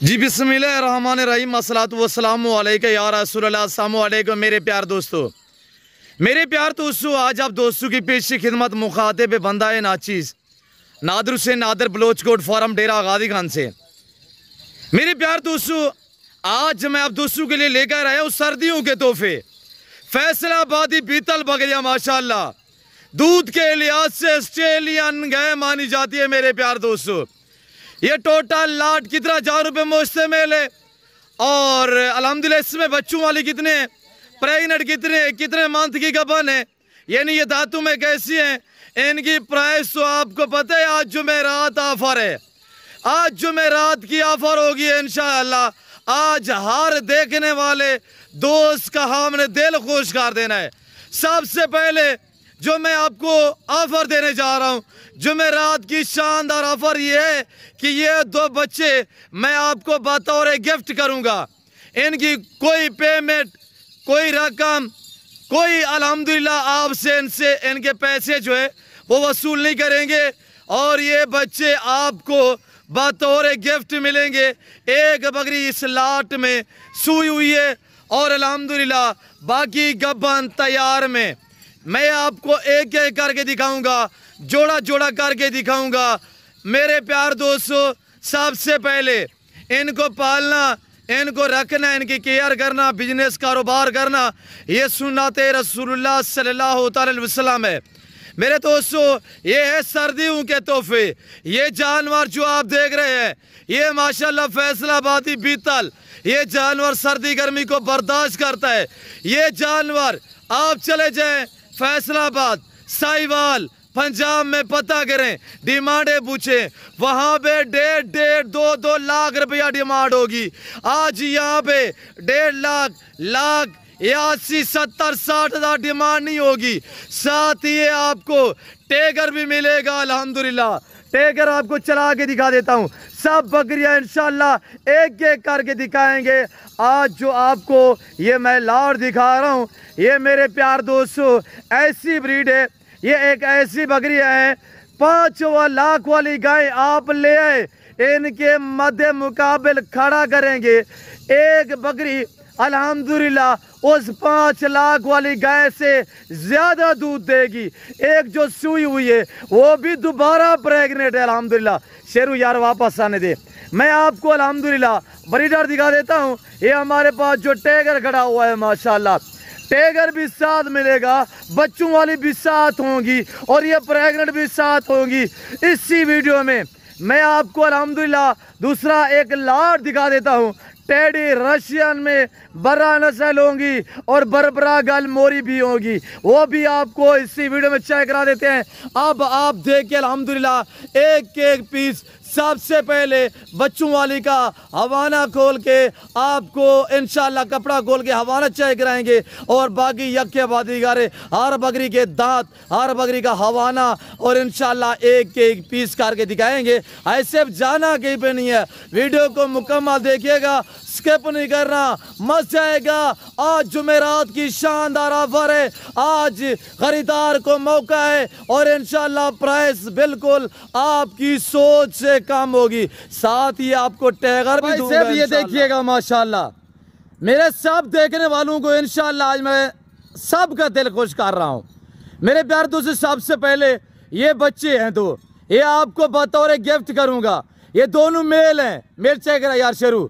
जी बिस्मिल्लाहिर्रहमानिर्रहीम अस्सलातु वस्सलामु अलैका या रसूलल्लाह। अस्सलामु अलैकुम मेरे प्यार दोस्तों, आज आप दोस्तों की पेशी खिदमत मुखातिब बंदाए नाचीज़ नादर हुसैन नादर बलोचकोट फॉरम डेरा गादी खान से। मेरे प्यार दोस्तों, आज मैं आप दोस्तों के लिए लेकर आया हूँ सर्दियों के तोहफे। फैसलाबादी बीतल बकरियाँ माशाल्लाह दूध के लिहाज से ऑस्ट्रेलियन गाय मानी जाती है। मेरे प्यार दोस्तों, ये टोटल लाट कितना 1000 रुपये मोश्ते मेले और अल्हम्दुलिल्लाह इसमें बच्चों वाली कितने हैं, प्रेगनेंट कितने मंथ की गबन है, यानी ये धातु में कैसी हैं, इनकी प्राइस तो आपको पता है। आज जुमेरात ऑफर है, आज जुमेरात की ऑफर होगी इंशाअल्लाह। आज हर देखने वाले दोस्त का हमने दिल खुश कर देना है। सबसे पहले जो मैं आपको ऑफर देने जा रहा हूँ, जुमेरात की शानदार ऑफर ये है कि ये 2 बच्चे मैं आपको बतौर गिफ्ट करूँगा। इनकी कोई पेमेंट, कोई रकम, कोई अल्हम्दुलिल्लाह आपसे इनसे इनके पैसे जो है वो वसूल नहीं करेंगे और ये बच्चे आपको बतौर गिफ्ट मिलेंगे। एक बकरी इस लाट में सूई हुई है और अल्हम्दुलिल्लाह बाकी गब्बन तैयार में। मैं आपको एक एक करके दिखाऊंगा, जोड़ा जोड़ा करके दिखाऊंगा। मेरे प्यार दोस्तों, सबसे पहले इनको पालना, इनको रखना, इनकी केयर करना, बिजनेस कारोबार करना, ये सुन्नत रसूलुल्लाह सल्लल्लाहु अलैहि वसल्लम है। मेरे दोस्तों, ये है सर्दियों के तोहफे। ये जानवर जो आप देख रहे हैं, ये माशाल्लाह फैसलाबादी बीतल, ये जानवर सर्दी गर्मी को बर्दाश्त करता है। ये जानवर आप चले जाएं फैसलाबाद, साहिवाल, पंजाब में पता करें, डिमांडें पूछें, वहाँ पे 1.5, 2 लाख रुपया डिमांड होगी। आज यहाँ पे 1.5 लाख 80, 70, 60 हज़ार डिमांड नहीं होगी। साथ ही आपको टैगर भी मिलेगा अल्हम्दुलिल्लाह। टैगर आपको चला के दिखा देता हूँ। सब बकरियां इंशाल्लाह एक एक करके दिखाएंगे। आज जो आपको ये मैं लाट दिखा रहा हूँ, ये मेरे प्यार दोस्तों ऐसी ब्रीड है, ये एक ऐसी बकरियां हैं 5 लाख वाली गाय आप ले आए, इनके मध्य मुकाबल खड़ा करेंगे। एक बकरी अल्हम्दुलिल्लाह उस 5 लाख वाली गाय से ज्यादा दूध देगी। एक जो सूई हुई है वो भी दोबारा प्रेग्नेंट है अल्हम्दुलिल्लाह। शेरू यार वापस आने दे, मैं आपको अल्हम्दुलिल्लाह ब्रीडर दिखा देता हूँ। ये हमारे पास जो टैगर खड़ा हुआ है माशाल्लाह, टैगर भी साथ मिलेगा, बच्चों वाली भी साथ होंगी और ये प्रेग्नेंट भी साथ होंगी। इसी वीडियो में मैं आपको अल्हम्दुलिल्लाह दूसरा एक लाट दिखा देता हूँ। टेडी रशियन में बरा नस्ल होंगी और बरबरा गल मोरी भी होगी, वो भी आपको इसी वीडियो में चेक करा देते हैं। अब आप देख के अल्हम्दुलिल्लाह एक एक पीस सबसे पहले बच्चों वाली का हवाना खोल के आपको इंशाल्लाह कपड़ा खोल के हवाना चेक कराएंगे और बाकी यक्के बादीगारे हर बकरी के दांत, हर बकरी का हवाना और इंशाल्लाह एक एक पीस करके दिखाएंगे। ऐसे जाना कहीं पे नहीं है, वीडियो को मुकम्मल देखिएगा, स्किप नहीं करना, मजा आएगा। आज जुमेरात की शानदार ऑफर है, आज खरीदार को मौका है और इंशाल्लाह प्राइस बिल्कुल आपकी सोच से कम होगी। साथ ही आपको टैगर भी दूंगा। ये देखिएगा माशाल्लाह, मेरे सब देखने वालों को इंशाल्लाह आज मैं सबका दिल खुश कर रहा हूँ। मेरे प्यार दोस्तों, सबसे पहले ये बच्चे हैं 2, ये आपको बतौर गिफ्ट करूंगा। ये दोनों मेल हैं, मेल चेक करा यार शेरू,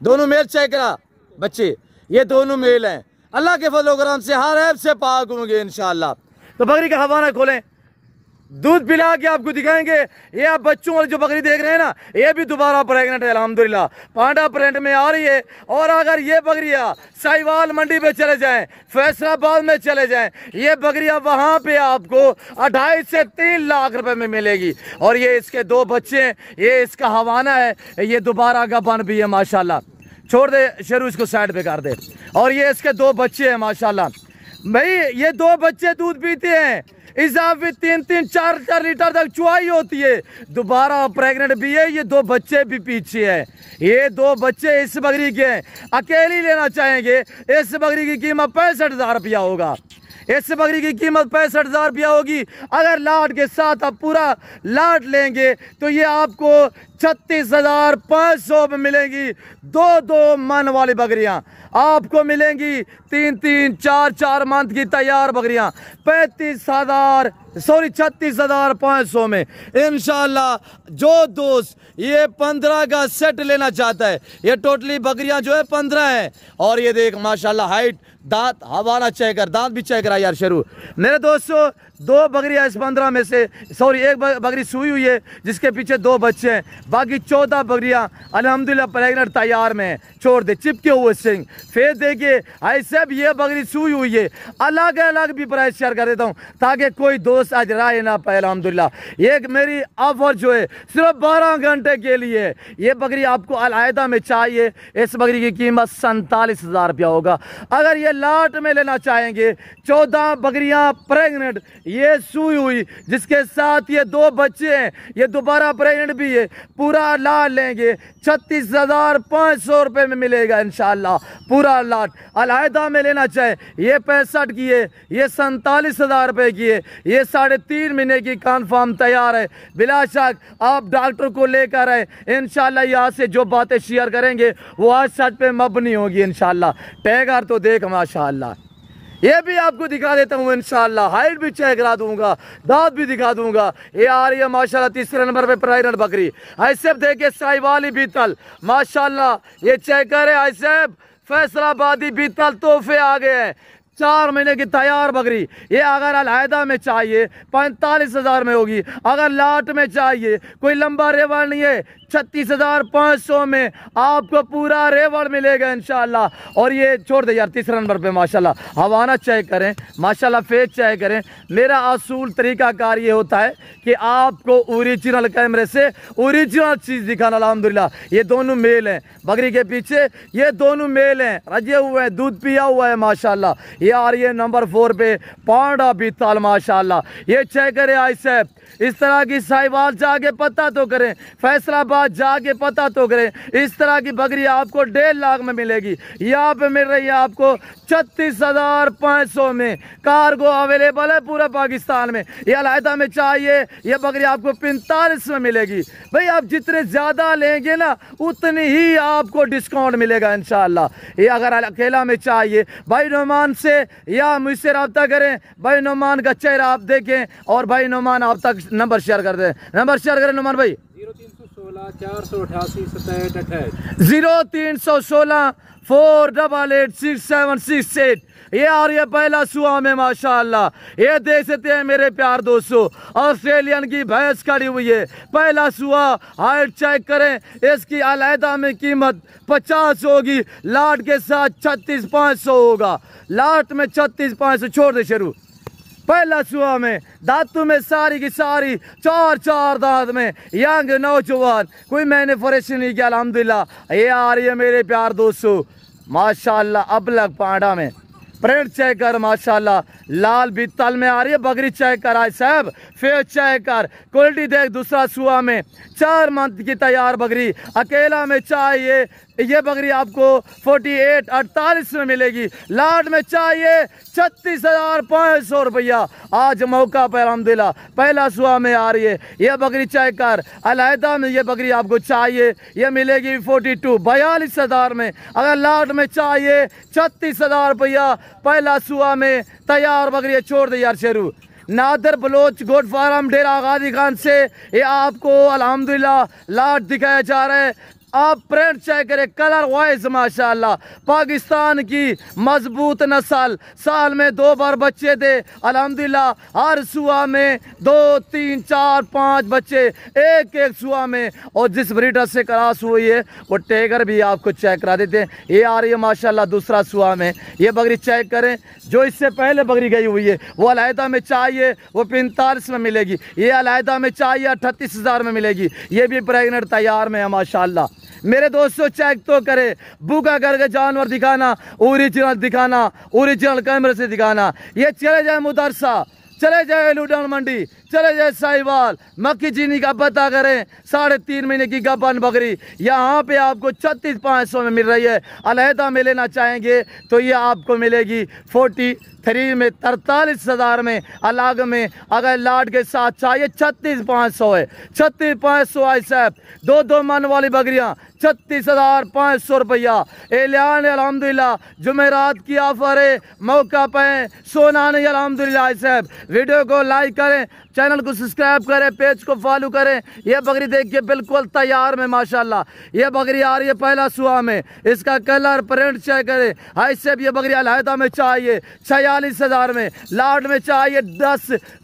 दोनों मेल चेक करा बच्चे, ये दोनों मेल हैं। अल्लाह के फजल करम से हर ऐप से पाक होंगे इंशाल्लाह। तो बकरी का हवाना खोलें, दूध पिला के आपको दिखाएंगे। ये आप बच्चों वाली जो बकरी देख रहे हैं ना, ये भी दोबारा प्रेग्नेंट है अल्हम्दुलिल्लाह, पांडा प्रिंट में आ रही है। और अगर ये बकरियां साहिवाल मंडी पे चले जाएं, फैसलाबाद में चले जाएं, ये बकरियां वहां पे आपको 2.5 से 3 लाख रुपए में मिलेगी। और ये इसके 2 बच्चे हैं, ये इसका हवाना है, ये दोबारा गबन भी है माशाल्लाह। छोड़ दे शेरू, इसको साइड पे कर दे। और ये इसके 2 बच्चे हैं माशाल्लाह। भाई ये 2 बच्चे दूध पीते हैं, इजाफी 3-3, 4-4 लीटर तक चुआई होती है, दोबारा प्रेग्नेंट भी है। ये 2 बच्चे भी पीछे हैं, ये 2 बच्चे इस बकरी के हैं। अकेली लेना चाहेंगे, इस बकरी की कीमत 65,000 रुपया होगा। इस बकरी की कीमत 65,000 रुपया होगी। अगर लाट के साथ आप पूरा लाट लेंगे तो ये आपको 36,500 में मिलेंगी। दो मन वाली बकरियां आपको मिलेंगी। 3-4 मंथ की तैयार बकरियां 36,500 में इंशाल्लाह। जो दोस्त ये 15 का सेट लेना चाहता है, ये टोटली बकरियां जो है 15 है। और ये देख माशाल्लाह हाइट, दांत हवाना चेक कर, दांत भी चेक करा यार शुरू। मेरे दोस्तों 2 बकरियां इस 15 में से, सॉरी एक बकरी सूई हुई है जिसके पीछे 2 बच्चे हैं। बाकी 14 बकरियां अल्हम्दुलिल्लाह प्रेग्नेंट तैयार में है। छोड़ दे चिपके हुए सिंह। फिर देखिए ऐसे भी ये बकरी सूई हुई है। अलग अलग भी प्राइस शेयर कर देता हूँ ताकि कोई दोस्त आज राय ना पाए। अल्हम्दुलिल्लाह ये मेरी ऑफर जो है सिर्फ 12 घंटे के लिए। ये बकरी आपको अलहदा में चाहिए, इस बकरी की कीमत 47,000 रुपया होगा। अगर ये लाट में लेना चाहेंगे, 14 बकरियां प्रेग्नेंट, ये सूई हुई जिसके साथ ये 2 बच्चे हैं, ये दोबारा प्रेग्नेंट भी है, पूरा लाट लेंगे 36,500 रुपये में मिलेगा इंशाल्लाह। पूरा लाट अलहदा में लेना चाहे ये 65 की है, ये 47,000 रुपये की है। ये 3.5 महीने की कन्फर्म तैयार है। बिला शक आप डॉक्टर को लेकर आए, इंशाल्लाह यहाँ से जो बातें शेयर करेंगे वो आज सच पे मबनी होगी इंशाल्लाह। टैगर तो देख माशाल्लाह, ये भी आपको दिखा देता हूँ इंशाल्लाह। हाइट भी चेक करा दूंगा, दांत भी दिखा दूंगा। ये आ रही है माशाल्लाह 3रे नंबर पे प्रेग्नेंट बकरी। ऐसे देखिए साहिवाली बीतल माशाल्लाह, ये चेक करे ऐसे फैसलाबादी बीतल तोहफे आ गए हैं। 4 महीने की तैयार बकरी। ये अगर अलहदा में चाहिए 45,000 में होगी। अगर लाट में चाहिए, कोई लंबा रेवड़ नहीं है, 36,500 में आपको पूरा रेवड़ मिलेगा इंशाल्लाह। और ये छोड़ दे यार 3रे नंबर पे माशाल्लाह। हवाना चेक करें माशाल्लाह, फेस चेक करें। मेरा असूल तरीकाकार ये होता है कि आपको ओरिजिनल कैमरे से ओरिजिनल चीज़ दिखाना। अल्हम्दुलिल्लाह ये दोनों मेल हैं, बकरी के पीछे ये दोनों मेल हैं, रजे हुए हैं, दूध पिया हुआ है माशाल्लाह। ये आ रही है नंबर 4 पे पांडा बीतल माशाल्लाह। ये चेक करें ऐसे इस तरह की साहिवाल जाके पता तो करें, फैसलाबाद जाके पता तो करें। इस तरह की बकरी आपको 1.5 लाख में मिलेगी। यहाँ पे मिल रही है आपको 36,500 में। कार्गो अवेलेबल है पूरा पाकिस्तान में। ये अलहदा में चाहिए, ये बकरी आपको 45 में मिलेगी। भाई आप जितने ज़्यादा लेंगे ना उतनी ही आपको डिस्काउंट मिलेगा इंशाल्लाह। ये अगर अकेला में चाहिए भाई नुमान से या मुझसे रब्ता करें। भाई नुमान का चेहरा आप देखें और भाई नुमान आप तक नंबर शेयर कर दें। नंबर शेयर करें नुमान भाई। 0316 488 6728 0316 4886768। ये आ रही है पहला सुआ में माशाल्लाह। ये देख सकते हैं मेरे प्यार दोस्तों, ऑस्ट्रेलियन की भैंस खड़ी हुई है। पहला सुआ, हाइट चेक करें। इसकी अलहदा में कीमत 50 होगी, लाट के साथ 36,500 होगा। लाट में 36,500। छोड़ दे शुरू। पहला सुआ में दांतों में सारी की सारी 4 दांत में यंग नौजवान, कोई मैंने फरेश नहीं किया अल्हम्दुलिल्लाह। ये आ रही है मेरे प्यार दोस्तों माशाल्लाह अबलग पांडा में। प्रिंट चेक कर माशाल्लाह, लाल बीतल में आ रही है बकरी। चेक कर आए साहब, फेस चेक कर, क्वालिटी देख। दूसरा सुआ में 4 मंथ की तैयार बकरी। अकेला में चाहिए ये बकरी आपको 48 में मिलेगी। लाट में चाहिए 36,500 रुपया। आज मौका पर अल्हम्दुलिल्लाह पहला सुआ में आ रही है ये बकरी। चेक कर अलहदा में ये बकरी आपको चाहिए, ये मिलेगी 42,000 में। अगर लाट में चाहिए 36,000 रुपया। पहला सुआ में तैयार बकरी। छोड़ दे यार शेरू। नादर बलोच गोट फार्म डेरा गाजी खान से ये आपको अल्हम्दुलिल्लाह लाट दिखाया जा रहा है। आप प्रिंट चेक करें, कलर वाइज माशाल्लाह। पाकिस्तान की मजबूत नस्ल, साल में 2 बार बच्चे दे अल्हम्दुलिल्लाह। हर सुआ में 2, 3, 4, 5 बच्चे एक सुआ में। और जिस ब्रीडर से क्रॉस हुई है वो टैगर भी आपको चेक करा देते हैं। ये आ रही है माशाल्लाह दूसरा सुआ में। ये बकरी चेक करें, जो इससे पहले बकरी गई हुई है वो अलहदा में चाहिए वो 45 में मिलेगी। ये अलहदा में चाहिए 38,000 में मिलेगी। ये भी प्रेग्नेंट तैयार में है माशाल्लाह। मेरे दोस्तों चेक तो करे, बुका करके जानवर दिखाना, ओरिजिनल दिखाना, ओरिजिनल कैमरे से दिखाना। ये चले जाए मुदरसा, चले जाए लुधियाना मंडी, चले जाए साहिवाल मक्की चीनी का पता करें, 3.5 महीने की गबन बकरी यहाँ पे आपको 36,500 में मिल रही है। अलहदा में लेना चाहेंगे तो ये आपको मिलेगी 43 में 43,000 में। अलग में अगर लाड के साथ चाहिए 36,500 है। 36,500 आई साहब, 2 मन वाली बकरियाँ 36,500 रुपया। एलियान अल्हम्दुलिल्लाह जुमेरात की ऑफर है, मौका पे सोना नहीं अल्हम्दुलिल्लाह साहब। वीडियो को लाइक करें, चैनल को सब्सक्राइब करें, पेज को फॉलो करें। ये बकरी देखिए बिल्कुल तैयार में माशाल्लाह। ये बकरी आ रही है पहला सुहा में, इसका कलर प्रिंट चेक करें। ऐसे भी ये बकरी अलहदा में चाहिए 46,000 में, लाड में चाहिए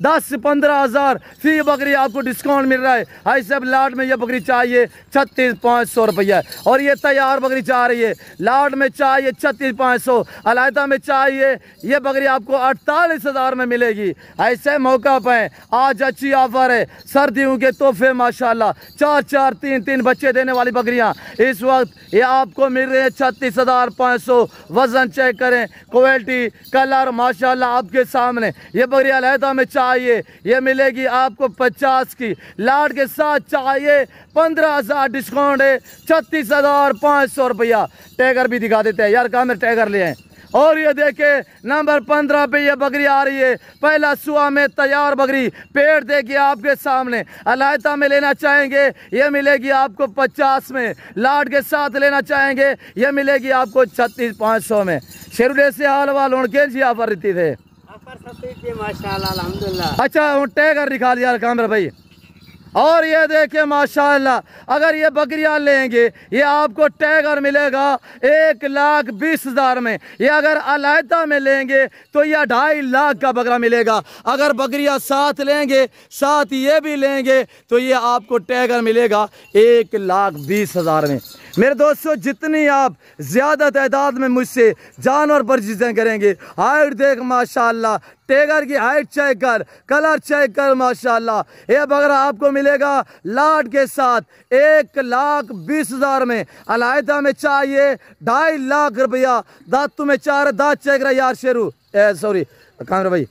10-15,000 फी बकरी आपको डिस्काउंट मिल रहा है। ऐसे भी लाड में ये बकरी चाहिए 36,500 रुपया। और ये तैयार बकरी चाह रही है, लाड में चाहिए 36,500, अलहदा में चाहिए ये बकरी आपको 48,000 में मिलेगी। ऐसे मौका पर आज अच्छी ऑफर है, सर्दियों के तोहफे माशाल्लाह। 4-4, 3-3 बच्चे देने वाली बकरियां इस वक्त ये आपको मिल रही है 36,500। वजन चेक करें, क्वालिटी, कलर माशाल्लाह आपके सामने। ये बकरी अलहदा में चाहिए ये मिलेगी आपको 50 की, लाड के साथ चाहिए 15,000 डिस्काउंट है 36,500 रुपया। टैगर भी दिखा देते हैं यार, कहाँ में टैगर ले आए। और ये देखे नंबर 15 पे ये बकरी आ रही है, पहला सुहा में तैयार बकरी। पेड़ देखिए आपके सामने, अलहदा में लेना चाहेंगे ये मिलेगी आपको 50 में, लाड के साथ लेना चाहेंगे ये मिलेगी आपको 36,500 में। शेरुले से हाल वाल उनके जी ऑफर रहती थे माशाल्लाह अल्हम्दुलिल्लाह। अच्छा टैगर दिखा दिया कामर भाई। और ये देखिए माशाल्लाह, अगर ये बकरियां लेंगे ये आपको टैगर मिलेगा 1,20,000 में। ये अगर अलहदा में लेंगे तो यह 2.5 लाख का बकरा मिलेगा। अगर बकरियां साथ लेंगे, साथ ये भी लेंगे तो ये आपको टैगर मिलेगा 1,20,000 में। मेरे दोस्तों जितनी आप ज़्यादा तादाद में मुझसे जानवर परचेजिंग करेंगे, हाइट देख माशाल्लाह, टैगर की हाइट चेक कर, कलर चेक कर माशाल्लाह। ये बकरा आपको मिलेगा लाड के साथ 1,20,000 में। अलहदा में चाहिए 2.5 लाख रुपया। दांत तुम्हें 4 दांत चेक रहा यार शेरू, सॉरी कामरा भाई,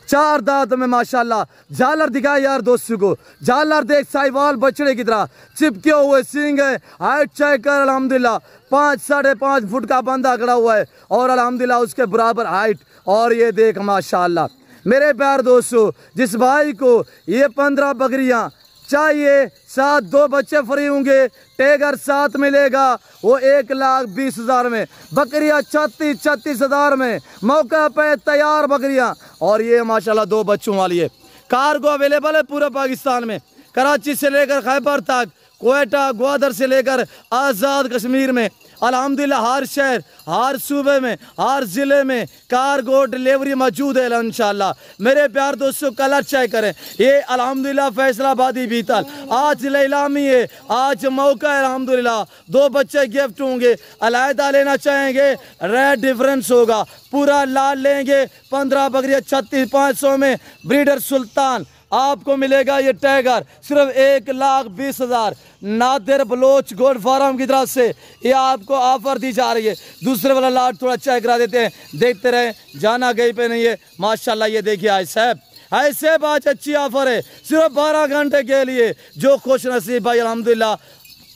4 दांत में माशाल्लाह। झालर दिखाए यार दोस्तों को, झालर देख साहिवाल बछड़े की तरह चिपके हुए सींग है। हाइट चेक कर अल्हम्दुलिल्लाह, 5-5.5 फुट का बंदा खड़ा हुआ है और अल्हम्दुलिल्लाह उसके बराबर हाइट। और ये देख माशाल्लाह मेरे प्यार दोस्तों, जिस भाई को ये 15 बकरियां चाहिए, साथ 2 बच्चे फ्री होंगे, टैगर साथ मिलेगा, वो 1,20,000 में। बकरियां 36,000 में, मौका पे तैयार बकरियां। और ये माशाल्लाह 2 बच्चों वाली है। कार्गो अवेलेबल है पूरे पाकिस्तान में, कराची से लेकर खैबर तक, क्वेटा, ग्वादर से लेकर आज़ाद कश्मीर में। अल्हम्दुलिल्लाह हर शहर, हर सूबे में, हर ज़िले में कार्गो डिलीवरी मौजूद है इंशाल्लाह। मेरे प्यार दोस्तों कलर चेक करें, ये अल्हम्दुलिल्लाह फैसलाबादी बीतल आज नीलामी है, आज मौका है अल्हम्दुलिल्लाह। 2 बच्चे गिफ्ट होंगे। अलहदा लेना चाहेंगे रेट डिफरेंस होगा, पूरा लाल लेंगे 15 बकरियाँ 36,500 में। ब्रीडर सुल्तान आपको मिलेगा ये टैगर सिर्फ 1,20,000। नादिर बलोच गोल्ड फार्म की तरफ से ये आपको ऑफर दी जा रही है। दूसरे वाला लाट थोड़ा चेक करा देते हैं, देखते रहे, जाना कहीं पे नहीं है माशाल्लाह। ये देखिए आज साहब ऐसे बात अच्छी ऑफर है सिर्फ 12 घंटे के लिए। जो खुश नसीब भाई अल्हम्दुलिल्लाह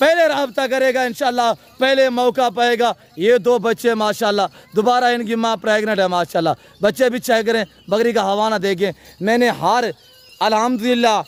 पहले रब्ता करेगा इंशाल्लाह पहले मौका पाएगा। ये 2 बच्चे माशाल्लाह, दोबारा इनकी माँ प्रेगनेंट है माशाल्लाह। बच्चे भी चेक करें, बकरी का हवाना देखें। मैंने हर अल्हम्दुलिल्लाह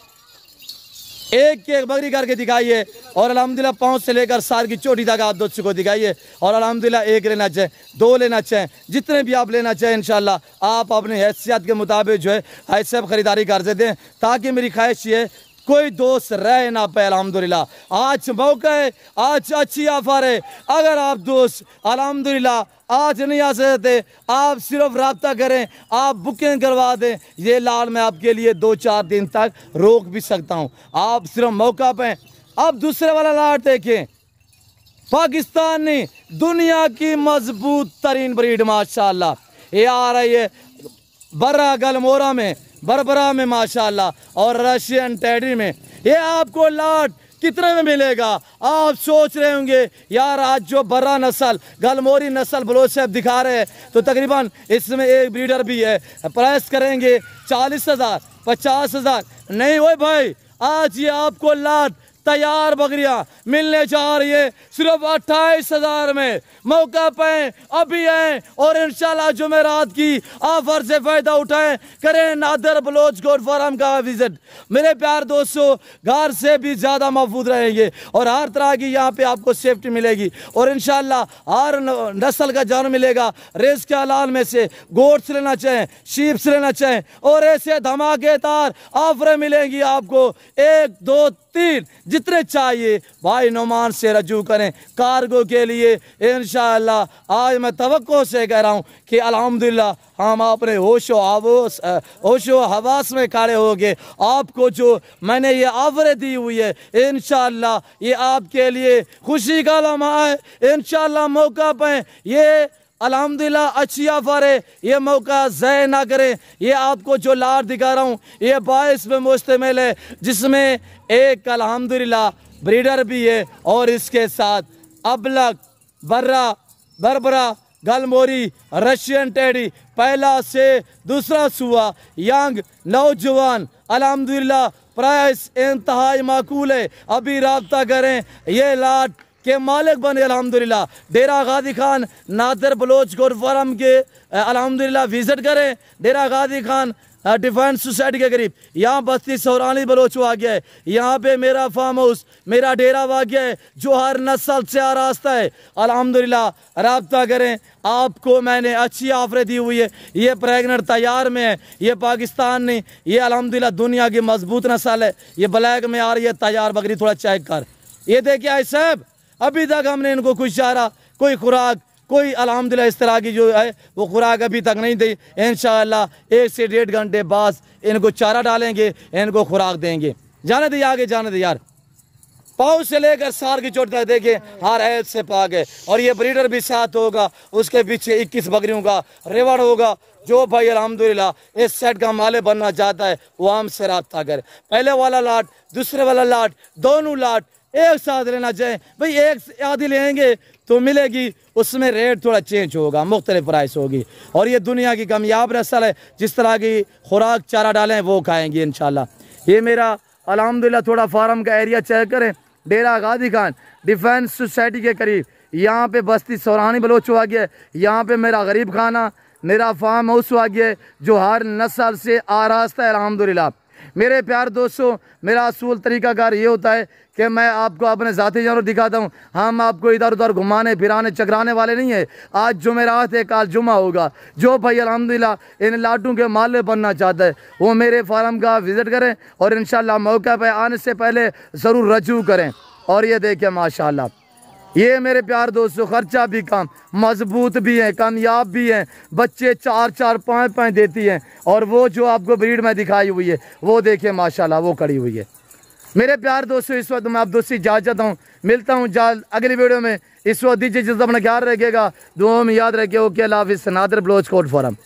एक बकरी करके दिखाइए और अल्हम्दुलिल्लाह 5 से लेकर साल की चोटी तक आप दोस्तों को दिखाइए। और अल्हम्दुलिल्लाह 1 लेना चाहें, 2 लेना चाहें, जितने भी आप लेना चाहें इंशाल्लाह आप अपनी हैसियत के मुताबिक जो है ऐसे खरीदारी कर सकते हैं। ताकि मेरी ख्वाहिश ये कोई दोस्त रह ना पाए। अल्हम्दुलिल्लाह आज मौका है, आज अच्छी ऑफर है। अगर आप दोस्त अल्हम्दुलिल्लाह आज नहीं आ सकते, आप सिर्फ रब्ता करें, आप बुकिंग करवा दें। ये लाल मैं आपके लिए 2-4 दिन तक रोक भी सकता हूँ, आप सिर्फ मौका पे। अब दूसरे वाला लाट देखें, पाकिस्तान ने दुनिया की मजबूत तरीन ब्रीड माशाल्लाह ये आ रही है बर्रा गलमोरा में, बरबरा में माशाल्लाह और रशियन टेडी में। ये आपको लाट कितने में मिलेगा? आप सोच रहे होंगे यार आज जो बर्रा नस्ल गलमोरी नस्ल बलोच साहब दिखा रहे हैं तो तकरीबन इसमें एक ब्रीडर भी है, प्राइस करेंगे 40,000 50,000 नहीं हुए भाई। आज ये आपको लाट तैयार बकरियां मिलने जा रही है सिर्फ 28,000 में। मौका पे अभी है और इंशाल्लाह जुमेरात की ऑफर से फायदा उठाएं, करें नादर बलोच गोट फार्म का विजिट। मेरे प्यार दोस्तों, घर से भी ज़्यादा महफूज रहेंगे और हर तरह की यहाँ पे आपको सेफ्टी मिलेगी और इंशाल्लाह हर नस्ल का जान मिलेगा। रेस के हलाल में से गोट्स लेना चाहें, शीप्स लेना चाहें और ऐसे धमाकेदार ऑफरें मिलेंगी आपको 1 2 3 जितने चाहिए भाई नुमान से रजू करें कार्गो के लिए। इंशाअल्लाह आज मैं तवक्को से कह रहा हूँ कि अल्हम्दुलिल्लाह हम अपने होशो हवास में खड़े हो गए। आपको जो मैंने ये ऑफरें दी हुई है इंशाअल्लाह ये आपके लिए खुशी का लम्हा है। इंशाअल्लाह मौका पे ये अल्हम्दुलिल्लाह अच्छी ऑफर है, ये मौका ज़ाया ना करें। ये आपको जो लाट दिखा रहा हूँ ये 22 में मुश्तमिल है जिसमें एक अल्हम्दुलिल्लाह ब्रीडर भी है और इसके साथ अबलग बर्रा बरबरा गलमोरी रशियन टेडी पहला से दूसरा सुआ यंग नौजवान अल्हम्दुलिल्लाह प्राइस इंतहाई माकूल है। अभी राब्ता करें ये लाट के मालिक बने अल्हम्दुलिल्लाह। डेरा गादी खान नादर बलोच गोट फार्म के अल्हम्दुलिल्लाह विजिट करें। डेरा गादी खान डिफेंस सोसाइटी के करीब यहाँ बस्ती सौरानी बलोच आ गया है। यहाँ पे मेरा फार्म हाउस मेरा डेरा आ गया है जो हर नस्ल से आरास्ता है। अल्हम्दुलिल्लाह राब्ता करें। आपको मैंने अच्छी ऑफरें दी हुई है। ये प्रेगनेंट तैयार में है, ये पाकिस्तान नहीं, ये अल्हम्दुलिल्लाह दुनिया की मजबूत नस्ल है। ये ब्लैक में आ रही है तैयार बकरी, थोड़ा चेक कर। ये देखिए आई साहब अभी तक हमने इनको कुछ चारा कोई खुराक कोई अल्हम्दुलिल्लाह इस तरह की जो है वो खुराक अभी तक नहीं दी। इंशाअल्लाह 1 से 1.5 घंटे बाद इनको चारा डालेंगे, इनको खुराक देंगे। जाने दे आगे, जाने दे यार। पाँव से लेकर सार की चोट तक देखे हर ऐप से पाक है और ये ब्रीडर भी साथ होगा। उसके पीछे 21 बकरियों का रिवॉर्ड होगा। जो भाई अल्हम्दुलिल्लाह इस सेट का मालिक बनना चाहता है वो हमसे रब्ता करे। पहले वाला लाट दूसरे वाला लाट दोनों लाट एक साथ लेना चाहें भाई, एक आधी लेंगे तो मिलेगी, उसमें रेट थोड़ा चेंज होगा, मुख्तलिफ प्राइस होगी। और ये दुनिया की कामयाब नस्ल है, जिस तरह की खुराक चारा डालें वो खाएंगे इंशाल्लाह। ये मेरा अल्हम्दुलिल्लाह थोड़ा फार्म का एरिया चेक करें। डेरा गादी खान डिफेंस सोसाइटी के करीब यहाँ पे बस्ती सौरानी बलोच आ गया है। यहाँ पे मेरा गरीब खाना मेरा फार्म हाउस आ गया है जो हर नस्ल से आरास्ता है अल्हम्दुलिल्लाह। मेरे प्यार दोस्तों, मेरा असूल तरीकाकार ये होता है कि मैं आपको अपने ज़ाती जानवर दिखाता हूँ। हम आपको इधर उधर घुमाने फिराने चकराने वाले नहीं है। आज जुमेरात है, कल जुमा होगा। जो भाई अल्हम्दुलिल्लाह इन लाटों के मालिक बनना चाहता है वो मेरे फार्म का विज़िट करें और इंशाल्लाह मौका पे आने से पहले ज़रूर रजू करें। और ये देखिए माशाल्लाह ये मेरे प्यार दोस्तों खर्चा भी कम, मजबूत भी है, कामयाब भी हैं, बच्चे 4-4 5-5 देती हैं। और वो जो आपको ब्रीड में दिखाई हुई है वो देखिए माशाल्लाह वो खड़ी हुई है। मेरे प्यार दोस्तों इस वक्त मैं आप दोस्ती इजाज़त हूँ, मिलता हूँ जल्द अगली वीडियो में। इस वक्त दीजिए जिस अपना ख्याल रखिएगा, दुआ में याद रखिए। ओके अल्लाह हाफिज़। Nadir Baloch goat farm.